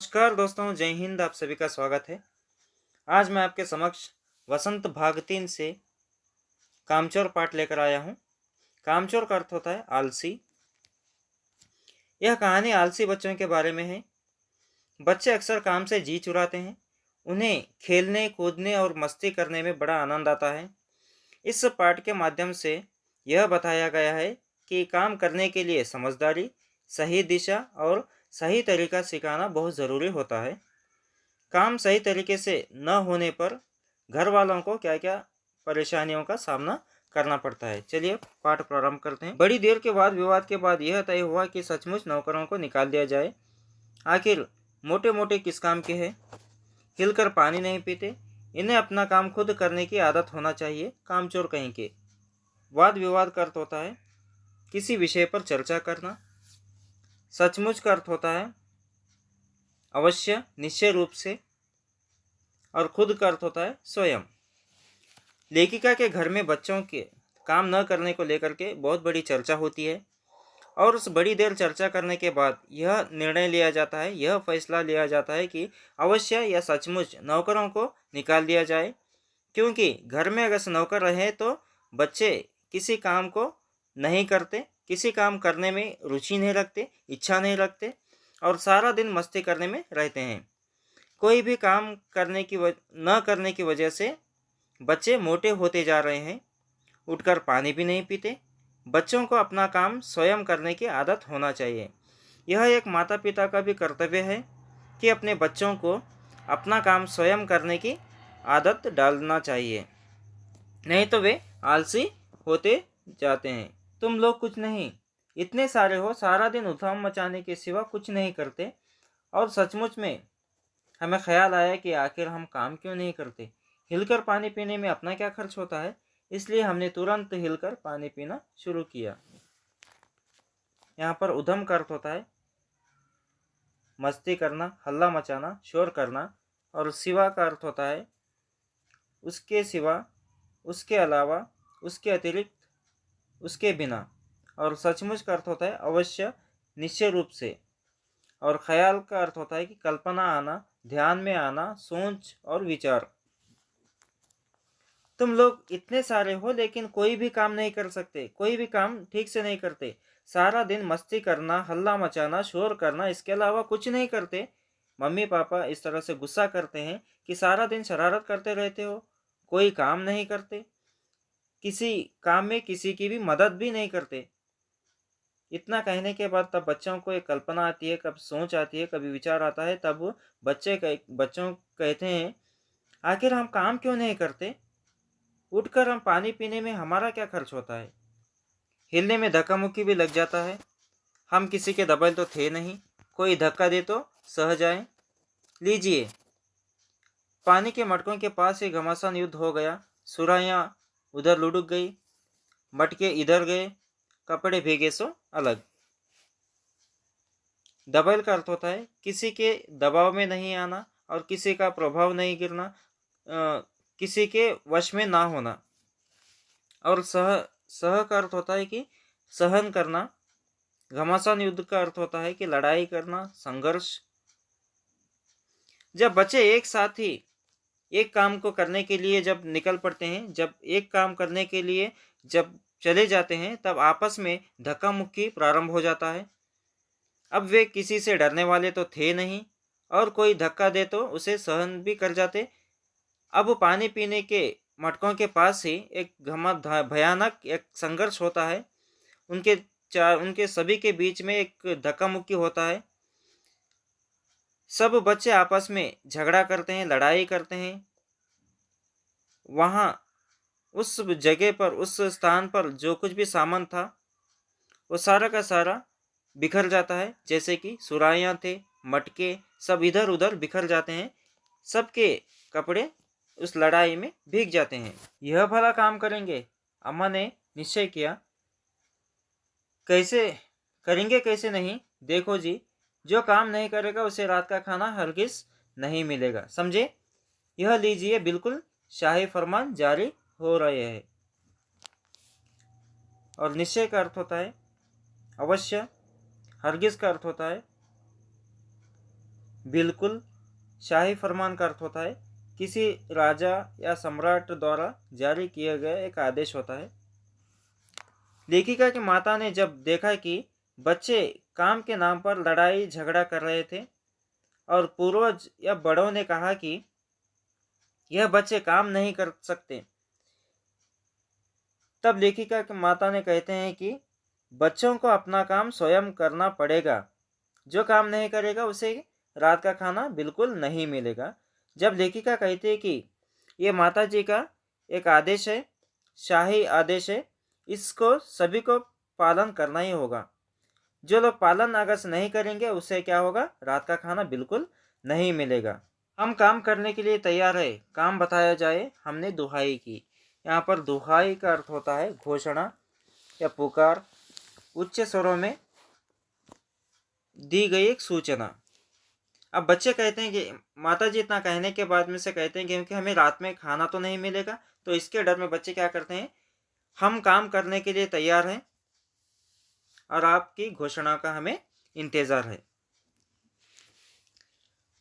नमस्कार दोस्तों, जय हिंद। आप सभी का स्वागत है। आज मैं आपके समक्ष वसंत भाग 3 से कामचोर पाठ लेकर आया हूँ। कामचोर का अर्थ होता है आलसी। यह कहानी आलसी बच्चों के बारे में है। बच्चे अक्सर काम से जी चुराते हैं। उन्हें खेलने, कूदने और मस्ती करने में बड़ा आनंद आता है। इस पाठ के माध्यम से यह बताया गया है कि काम करने के लिए समझदारी, सही दिशा और सही तरीका सिखाना बहुत ज़रूरी होता है। काम सही तरीके से न होने पर घर वालों को क्या क्या परेशानियों का सामना करना पड़ता है। चलिए पाठ प्रारंभ करते हैं। बड़ी देर के बाद विवाद के बाद यह तय हुआ कि सचमुच नौकरों को निकाल दिया जाए। आखिर मोटे मोटे किस काम के हैं? हिलकर पानी नहीं पीते। इन्हें अपना काम खुद करने की आदत होना चाहिए। कामचोर कहीं के। वाद विवाद का अर्थ होता है किसी विषय पर चर्चा करना। सचमुच का अर्थ होता है अवश्य, निश्चय रूप से। और खुद का अर्थ होता है स्वयं। लेखिका के घर में बच्चों के काम न करने को लेकर के बहुत बड़ी चर्चा होती है और उस बड़ी देर चर्चा करने के बाद यह निर्णय लिया जाता है, यह फैसला लिया जाता है कि अवश्य या सचमुच नौकरों को निकाल दिया जाए। क्योंकि घर में अगर नौकर रहे तो बच्चे किसी काम को नहीं करते, किसी काम करने में रुचि नहीं रखते, इच्छा नहीं रखते और सारा दिन मस्ती करने में रहते हैं। कोई भी काम न करने की वजह से बच्चे मोटे होते जा रहे हैं। उठकर पानी भी नहीं पीते। बच्चों को अपना काम स्वयं करने की आदत होना चाहिए। यह एक माता पिता का भी कर्तव्य है कि अपने बच्चों को अपना काम स्वयं करने की आदत डालना चाहिए, नहीं तो वे आलसी होते जाते हैं। तुम लोग कुछ नहीं, इतने सारे हो, सारा दिन उधम मचाने के सिवा कुछ नहीं करते। और सचमुच में हमें ख्याल आया कि आखिर हम काम क्यों नहीं करते। हिलकर पानी पीने में अपना क्या खर्च होता है, इसलिए हमने तुरंत हिलकर पानी पीना शुरू किया। यहाँ पर उधम का अर्थ होता है मस्ती करना, हल्ला मचाना, शोर करना। और सिवा का अर्थ होता है उसके सिवा, उसके अलावा, उसके अतिरिक्त, उसके बिना। और सचमुच का अर्थ होता है अवश्य, निश्चय रूप से। और ख्याल का अर्थ होता है कि कल्पना आना, ध्यान में आना, सोच और विचार। तुम लोग इतने सारे हो लेकिन कोई भी काम नहीं कर सकते, कोई भी काम ठीक से नहीं करते। सारा दिन मस्ती करना, हल्ला मचाना, शोर करना, इसके अलावा कुछ नहीं करते। मम्मी पापा इस तरह से गुस्सा करते हैं कि सारा दिन शरारत करते रहते हो, कोई काम नहीं करते, किसी काम में किसी की भी मदद भी नहीं करते। इतना कहने के बाद तब बच्चों को एक कल्पना आती है, कब सोच आती है, कभी विचार आता है। तब बच्चों कहते हैं आखिर हम काम क्यों नहीं करते। उठकर हम पानी पीने में हमारा क्या खर्च होता है। हिलने में धक्का मुक्की भी लग जाता है। हम किसी के दबल तो थे नहीं, कोई धक्का दे तो सह जाए। लीजिए, पानी के मटकों के पास ही घमासान युद्ध हो गया। सुराहियां उधर लुढ़क गई, मटके इधर गए, कपड़े भीगे सो अलग। दबल का अर्थ होता है किसी के दबाव में नहीं आना और किसी का प्रभाव नहीं गिरना, किसी के वश में ना होना। और सह सह का अर्थ होता है कि सहन करना। घमासान युद्ध का अर्थ होता है कि लड़ाई करना, संघर्ष। जब बच्चे एक साथ ही एक काम को करने के लिए जब निकल पड़ते हैं, जब एक काम करने के लिए जब चले जाते हैं, तब आपस में धक्का मुक्की प्रारंभ हो जाता है। अब वे किसी से डरने वाले तो थे नहीं और कोई धक्का दे तो उसे सहन भी कर जाते। अब पानी पीने के मटकों के पास ही एक भयानक एक संघर्ष होता है। उनके सभी के बीच में एक धक्का मुक्की होता है। सब बच्चे आपस में झगड़ा करते हैं, लड़ाई करते हैं। वहाँ उस जगह पर, उस स्थान पर जो कुछ भी सामान था वो सारा का सारा बिखर जाता है। जैसे कि सुराहियाँ थे, मटके, सब इधर उधर बिखर जाते हैं। सबके कपड़े उस लड़ाई में भीग जाते हैं। यह भला काम करेंगे? अम्मा ने निश्चय किया। कैसे करेंगे, कैसे नहीं? देखो जी, जो काम नहीं करेगा उसे रात का खाना हरगिज नहीं मिलेगा, समझे? यह लीजिए, बिल्कुल शाही फरमान जारी हो रहे हैं। और निश्चय का अर्थ होता है अवश्य, हरगिज का अर्थ होता है बिल्कुल। शाही फरमान का अर्थ होता है किसी राजा या सम्राट द्वारा जारी किया गया एक आदेश होता है। लेखिका की माता ने जब देखा कि बच्चे काम के नाम पर लड़ाई झगड़ा कर रहे थे और पूर्वज या बड़ों ने कहा कि यह बच्चे काम नहीं कर सकते, तब लेखिका की माता ने कहते हैं कि बच्चों को अपना काम स्वयं करना पड़ेगा। जो काम नहीं करेगा उसे रात का खाना बिल्कुल नहीं मिलेगा। जब लेखिका कहती है कि ये माता जी का एक आदेश है, शाही आदेश है, इसको सभी को पालन करना ही होगा। जो लोग पालन अगर से नहीं करेंगे उससे क्या होगा, रात का खाना बिल्कुल नहीं मिलेगा। हम काम करने के लिए तैयार है, काम बताया जाए। हमने दुहाई की। यहाँ पर दुहाई का अर्थ होता है घोषणा या पुकार, उच्च स्वरों में दी गई एक सूचना। अब बच्चे कहते हैं कि माता जी इतना कहने के बाद में से कहते हैं कि क्योंकि हमें रात में खाना तो नहीं मिलेगा, तो इसके डर में बच्चे क्या करते हैं, हम काम करने के लिए तैयार हैं और आपकी घोषणा का हमें इंतजार है।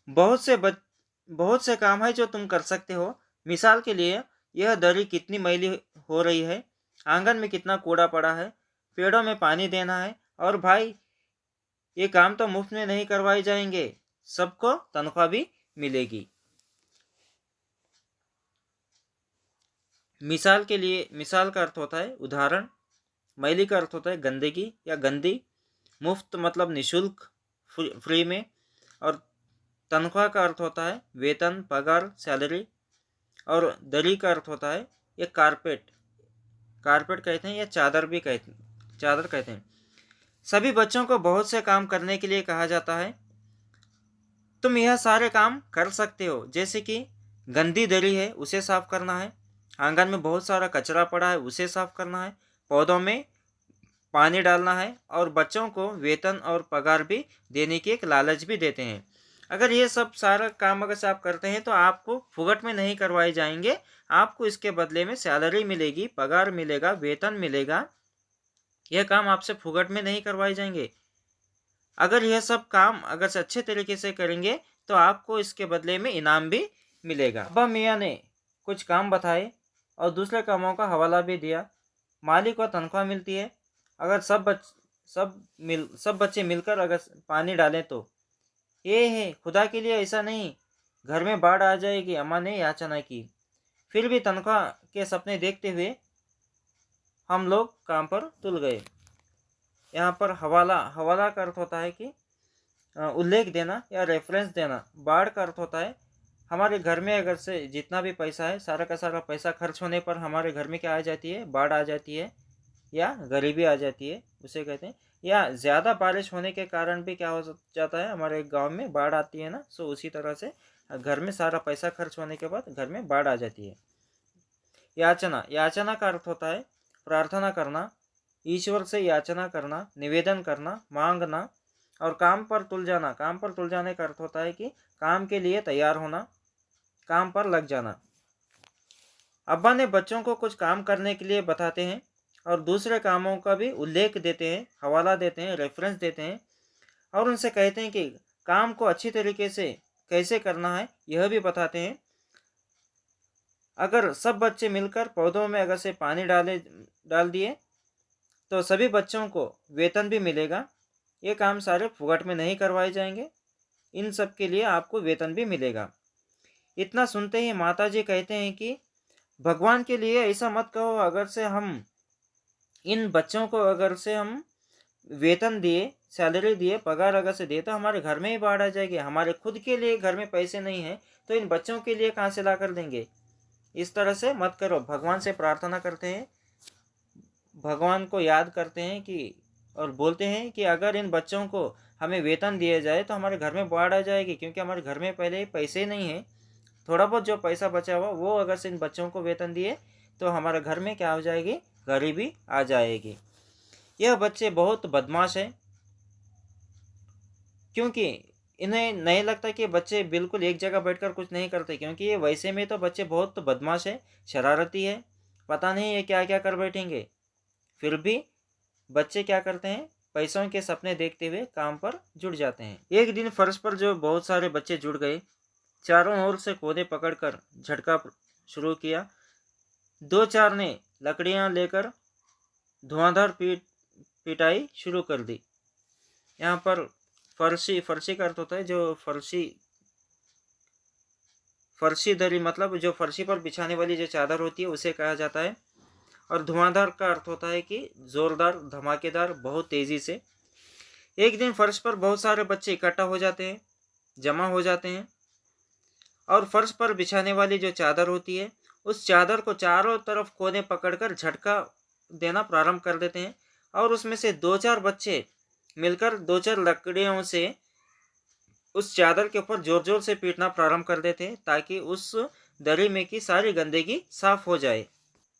बहुत से काम है जो तुम कर सकते हो। मिसाल के लिए यह दरी कितनी मैली हो रही है, आंगन में कितना कूड़ा पड़ा है, पेड़ों में पानी देना है। और भाई ये काम तो मुफ्त में नहीं करवाए जाएंगे, सबको तनख्वाह भी मिलेगी। मिसाल के लिए मिसाल का अर्थ होता है उदाहरण, मैली का अर्थ होता है गंदगी या गंदी, मुफ्त मतलब निशुल्क, फ्री में। और तनख्वाह का अर्थ होता है वेतन, पगार, सैलरी। और दरी का अर्थ होता है ये कारपेट, कारपेट कहते हैं या चादर भी कहते हैं, चादर कहते हैं। सभी बच्चों को बहुत से काम करने के लिए कहा जाता है। तुम यह सारे काम कर सकते हो, जैसे कि गंदी दरी है उसे साफ करना है, आंगन में बहुत सारा कचरा पड़ा है उसे साफ करना है, पौधों में पानी डालना है। और बच्चों को वेतन और पगार भी देने की एक लालच भी देते हैं। अगर ये सब सारा काम अगर से आप करते हैं तो आपको फुकट में नहीं करवाए जाएंगे, आपको इसके बदले में सैलरी मिलेगी, पगार मिलेगा, वेतन मिलेगा। यह काम आपसे फुकट में नहीं करवाए जाएंगे। अगर यह सब काम अगर से अच्छे तरीके से करेंगे तो आपको इसके बदले में इनाम भी मिलेगा। अब्बा मियाँ ने कुछ काम बताए और दूसरे कामों का हवाला भी दिया। मालिक को तनख्वाह मिलती है। अगर सब बच्चे मिलकर अगर पानी डालें तो ये है, खुदा के लिए ऐसा नहीं, घर में बाढ़ आ जाएगी, अम्मा ने याचना की। फिर भी तनख्वाह के सपने देखते हुए हम लोग काम पर तुल गए। यहाँ पर हवाला का अर्थ होता है कि उल्लेख देना या रेफरेंस देना। बाढ़ का अर्थ होता है हमारे घर में अगर से जितना भी पैसा है, सारा का सारा पैसा खर्च होने पर हमारे घर में क्या आ जाती है, बाढ़ आ जाती है या गरीबी आ जाती है, उसे कहते हैं। या ज़्यादा बारिश होने के कारण भी क्या हो जाता है, हमारे गांव में बाढ़ आती है ना। सो उसी तरह से घर में सारा पैसा खर्च होने के बाद घर में बाढ़ आ जाती है। याचना का अर्थ होता है प्रार्थना करना, ईश्वर से याचना करना, निवेदन करना, मांगना। और काम पर तुल जाने का अर्थ होता है कि काम के लिए तैयार होना, काम पर लग जाना। अब्बा ने बच्चों को कुछ काम करने के लिए बताते हैं और दूसरे कामों का भी उल्लेख देते हैं, हवाला देते हैं, रेफरेंस देते हैं। और उनसे कहते हैं कि काम को अच्छी तरीके से कैसे करना है यह भी बताते हैं। अगर सब बच्चे मिलकर पौधों में अगर से पानी डाल दिए तो सभी बच्चों को वेतन भी मिलेगा। ये काम सारे फुकट में नहीं करवाए जाएंगे, इन सब के लिए आपको वेतन भी मिलेगा। इतना सुनते ही माता जी कहते हैं कि भगवान के लिए ऐसा मत कहो, अगर से हम इन बच्चों को अगर से हम वेतन दिए, सैलरी दिए, पगार अगर से दिए तो हमारे घर में ही बाढ़ आ जाएगी। हमारे खुद के लिए घर में पैसे नहीं हैं तो इन बच्चों के लिए कहाँ से ला कर देंगे। इस तरह से मत करो। भगवान से प्रार्थना करते हैं, भगवान को याद करते हैं कि और बोलते हैं कि अगर इन बच्चों को हमें वेतन दिया जाए तो हमारे घर में बाढ़ आ जाएगी, क्योंकि हमारे घर में पहले ही पैसे नहीं हैं। थोड़ा बहुत जो पैसा बचा हुआ वो अगर से इन बच्चों को वेतन दिए तो हमारे घर में क्या हो जाएगी, गरीबी आ जाएगी। यह बच्चे बहुत बदमाश हैं, क्योंकि इन्हें नहीं लगता कि बच्चे बिल्कुल एक जगह बैठकर कुछ नहीं करते, क्योंकि ये वैसे में तो बच्चे बहुत बदमाश है, शरारती है, पता नहीं ये क्या क्या कर बैठेंगे। फिर भी बच्चे क्या करते हैं, पैसों के सपने देखते हुए काम पर जुट जाते हैं। एक दिन फर्श पर जो बहुत सारे बच्चे जुट गए, चारों ओर से कोदे पकड़कर झटका शुरू किया। 2-4 ने लकड़ियां लेकर धुआंधार पिटाई शुरू कर दी। यहाँ पर फर्शी का अर्थ होता है जो फर्शी दरी, मतलब जो फर्शी पर बिछाने वाली जो चादर होती है उसे कहा जाता है। और धुआंधार का अर्थ होता है कि जोरदार, धमाकेदार, बहुत तेजी से। एक दिन फर्श पर बहुत सारे बच्चे इकट्ठा हो जाते हैं, जमा हो जाते हैं, और फर्श पर बिछाने वाली जो चादर होती है उस चादर को चारों तरफ कोने पकड़कर झटका देना प्रारंभ कर देते हैं। और उसमें से 2-4 बच्चे मिलकर 2-4 लकड़ियों से उस चादर के ऊपर जोर जोर से पीटना प्रारंभ कर देते हैं ताकि उस दरी में की सारी गंदगी साफ हो जाए।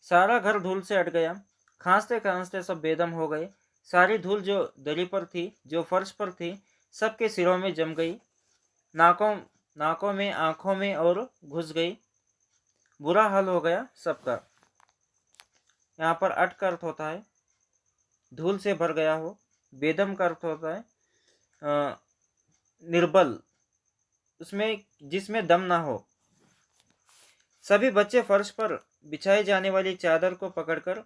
सारा घर धूल से अट गया। खांसते खांसते सब बेदम हो गए। सारी धूल जो दरी पर थी, जो फर्श पर थी, सबके सिरों में जम गई, नाकों में, आंखों में और घुस गई। बुरा हाल हो गया सबका। यहाँ पर अट का अर्थ होता है धूल से भर गया हो। बेदम का अर्थ होता है निर्बल, उसमें जिसमें दम ना हो। सभी बच्चे फर्श पर बिछाई जाने वाली चादर को पकड़कर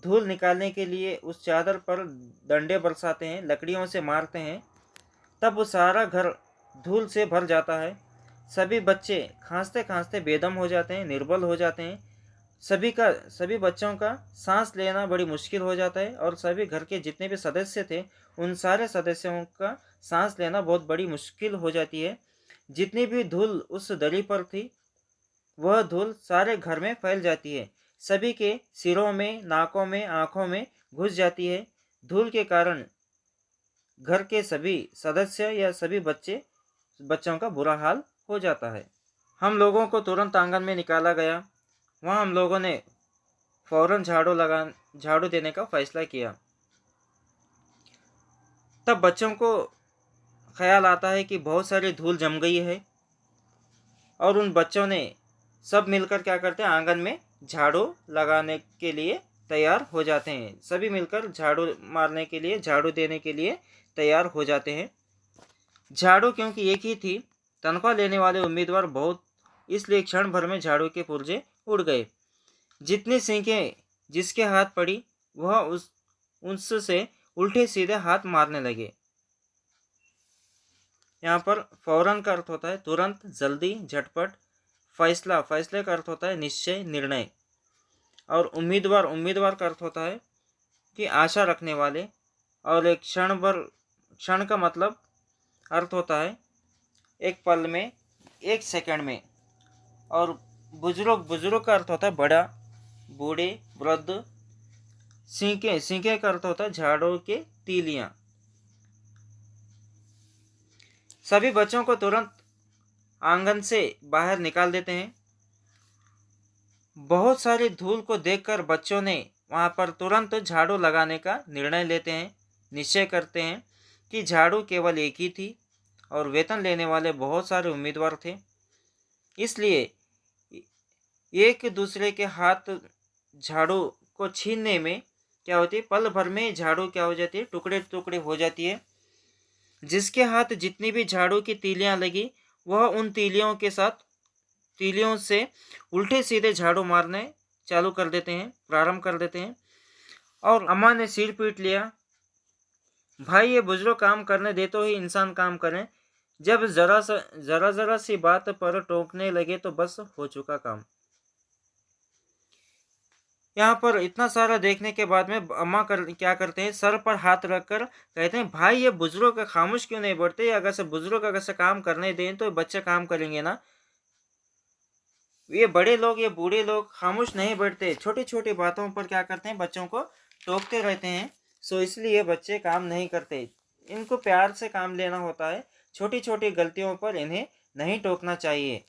धूल निकालने के लिए उस चादर पर डंडे बरसाते हैं, लकड़ियों से मारते हैं। तब वो सारा घर धूल से भर जाता है। सभी बच्चे खांसते खांसते बेदम हो जाते हैं, निर्बल हो जाते हैं। सभी बच्चों का सांस लेना बड़ी मुश्किल हो जाता है और सभी घर के जितने भी सदस्य थे उन सारे सदस्यों का सांस लेना बहुत बड़ी मुश्किल हो जाती है। जितनी भी धूल उस दरी पर थी वह धूल सारे घर में फैल जाती है, सभी के सिरों में, नाकों में, आंखों में घुस जाती है। धूल के कारण घर के सभी सदस्य या सभी बच्चों का बुरा हाल हो जाता है। हम लोगों को तुरंत आंगन में निकाला गया। वहाँ हम लोगों ने फौरन झाड़ू देने का फैसला किया। तब बच्चों को ख्याल आता है कि बहुत सारी धूल जम गई है और उन बच्चों ने सब मिलकर क्या करते हैं, आंगन में झाड़ू लगाने के लिए तैयार हो जाते हैं। सभी मिलकर झाड़ू मारने के लिए, झाड़ू देने के लिए तैयार हो जाते हैं। झाड़ू क्योंकि एक ही थी, तनख्वाह लेने वाले उम्मीदवार बहुत, इसलिए क्षण भर में झाड़ू के पुर्जे उड़ गए। जितनी सीखें जिसके हाथ पड़ी वह उससे उल्टे सीधे हाथ मारने लगे। यहाँ पर फौरन का अर्थ होता है तुरंत, जल्दी, झटपट। फैसले का अर्थ होता है निश्चय, निर्णय। और उम्मीदवार का अर्थ होता है कि आशा रखने वाले। और एक क्षण का मतलब अर्थ होता है एक पल में, एक सेकंड में। और बुजुर्ग का अर्थ होता है बड़ा, बूढ़े, वृद्ध। सींके का अर्थ होता है झाड़ू के तीलियां। सभी बच्चों को तुरंत आंगन से बाहर निकाल देते हैं। बहुत सारी धूल को देखकर बच्चों ने वहां पर तुरंत झाड़ू लगाने का निर्णय लेते हैं, निश्चय करते हैं कि झाड़ू केवल एक ही थी और वेतन लेने वाले बहुत सारे उम्मीदवार थे। इसलिए एक दूसरे के हाथ झाड़ू को छीनने में क्या होती है, पल भर में झाड़ू क्या हो जाती है, टुकड़े टुकड़े हो जाती है। जिसके हाथ जितनी भी झाड़ू की तीलियां लगी वह उन तीलियों से उल्टे सीधे झाड़ू मारने प्रारंभ कर देते हैं। और अम्मा ने सिर पीट लिया, भाई ये बुजुर्ग काम करने दे तो ही इंसान काम करें, जब जरा सी बात पर टोकने लगे तो बस हो चुका काम। यहाँ पर इतना सारा देखने के बाद में अम्मा क्या करते हैं, सर पर हाथ रखकर कहते हैं, भाई ये बुजुर्ग खामोश क्यों नहीं बैठते? अगर से बुजुर्ग अगर से काम करने दें तो बच्चे काम करेंगे ना। ये बड़े लोग, ये बूढ़े लोग खामोश नहीं बैठते, छोटी छोटी बातों पर क्या करते हैं, बच्चों को टोकते रहते हैं। सो इसलिए बच्चे काम नहीं करते। इनको प्यार से काम लेना होता है, छोटी छोटी गलतियों पर इन्हें नहीं टोकना चाहिए।